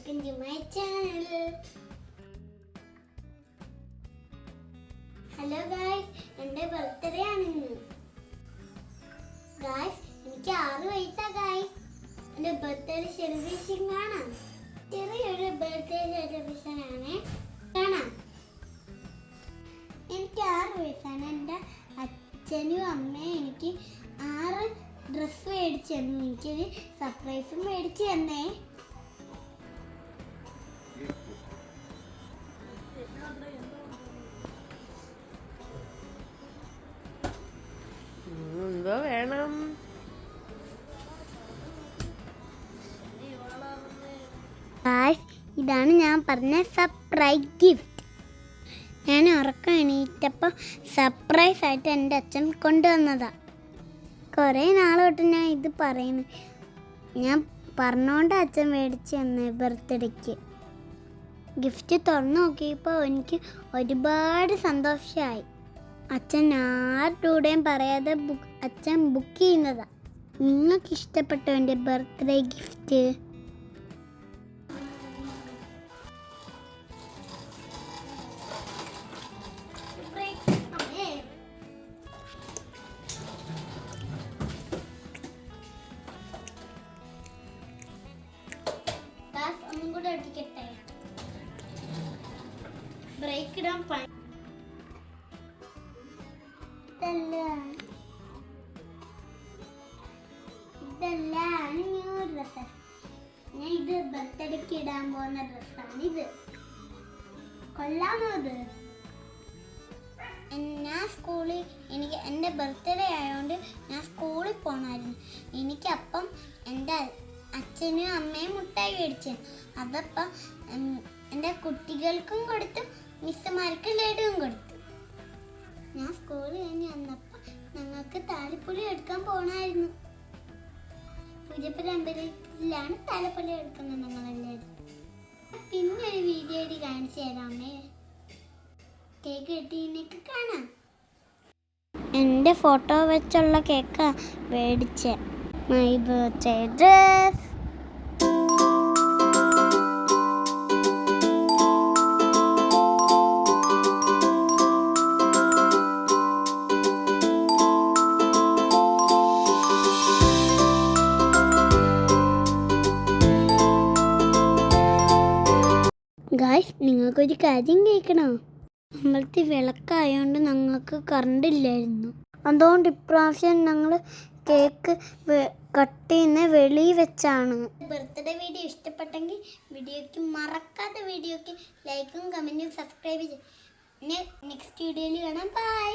welcome to my channel. Hello guys, എൻ്റെ birthday ആണ് ഇന്ന്. Guys, എനിക്ക് 6 വയസ്സാ guys. എൻ്റെ ബർത്ത്ഡേ സെലിബ്രേഷൻ കാണാം. ചെറിയൊരു ബർത്ത്ഡേ സെലിബ്രേഷൻ ആണ്. കാണാം. എനിക്ക് 6 വയസ്സാണ്. എൻ്റെ അച്ഛനും അമ്മയും എനിക്ക് 6 ഡ്രസ്സ് മേടിച്ചു തന്നു. എനിക്കൊരു സർപ്രൈസും മേടിച്ചു തന്നേ. എന്തോ വേണം? ഇതാണ് ഞാൻ പറഞ്ഞ സർപ്രൈസ് ഗിഫ്റ്റ്. ഞാൻ ഉറക്കം എണീറ്റപ്പോൾ സർപ്രൈസ് ആയിട്ട് എൻ്റെ അച്ഛൻ കൊണ്ടുവന്നതാ. കുറേ നാൾ തൊട്ട് ഞാൻ ഇത് പറയുന്നു. ഞാൻ പറഞ്ഞോണ്ട് അച്ഛൻ മേടിച്ച് തന്ന ബർത്ത്ഡേക്ക് ഗിഫ്റ്റ് തുറന്നു നോക്കിയപ്പോൾ എനിക്ക് ഒരുപാട് സന്തോഷമായി. അച്ഛൻ ആരുടെയും പറയാതെ അച്ഛൻ ബുക്ക് ചെയ്യുന്നതാ. നിങ്ങൾക്ക് ഇഷ്ടപ്പെട്ടോ എൻ്റെ ബർത്ത്ഡേ ഗിഫ്റ്റ്? ഒന്നും കൂടെ ഒട്ടിക്കട്ടെ. ബ്രേക്ക് ഇടാൻ ഇതെല്ലാം ന്യൂ ഡ്രസ്സ്. ഞാൻ ഇത് ബർത്ത്ഡേക്ക് ഇടാൻ പോകുന്ന ഡ്രസ്സാണ് ഇത്. കൊള്ളാമോ ഇത്? ഞാൻ സ്കൂളിൽ എനിക്ക് എൻ്റെ ബർത്ത്ഡേ ആയതുകൊണ്ട് ഞാൻ സ്കൂളിൽ പോകണമായിരുന്നു. എനിക്കപ്പം എൻ്റെ അച്ഛനും അമ്മയും മുട്ടായി മേടിച്ചു. അതപ്പം എൻ്റെ കുട്ടികൾക്കും കൊടുത്തു, മിസ്സുമാർക്ക് ലഡുവും കൊടുത്തു. ഞാൻ സ്കൂളിൽ കഴിഞ്ഞ് വന്നപ്പോൾ ഞങ്ങൾക്ക് താലപ്പൊലി എടുക്കാൻ പോകണമായിരുന്നു. പൂജപ്പുര അമ്പലത്തിലാണ് താലപ്പൊലി എടുക്കുന്നത് ഞങ്ങളെല്ലാവരും. പിന്നെ ഒരു വീഡിയോ ആയിട്ട് കാണിച്ചു തരാമേ. കേക്ക് കിട്ടിയതിനൊക്കെ കാണാം. എൻ്റെ ഫോട്ടോ വെച്ചുള്ള കേക്കാ മേടിച്ചേ. My birthday dress. ഗായ്സ്, നിങ്ങൾക്കൊരു കാര്യം കേൾക്കണോ? നമ്മളത്തെ വിളക്കായതുകൊണ്ട് ഞങ്ങൾക്ക് കറണ്ട് ഇല്ലായിരുന്നു. അതുകൊണ്ട് ഇപ്രാവശ്യം ഞങ്ങൾ കേക്ക് കട്ട് ചെയ്യുന്ന വെളിയിൽ വെച്ചാണ്. ബർത്ത്ഡേ വീഡിയോ ഇഷ്ടപ്പെട്ടെങ്കിൽ വീഡിയോയ്ക്ക് മറക്കാത്ത വീഡിയോയ്ക്ക് ലൈക്കും കമൻറ്റും സബ്സ്ക്രൈബ് ചെയ്യും. നെക്സ്റ്റ് വീഡിയോയിൽ കാണാം. ബൈ.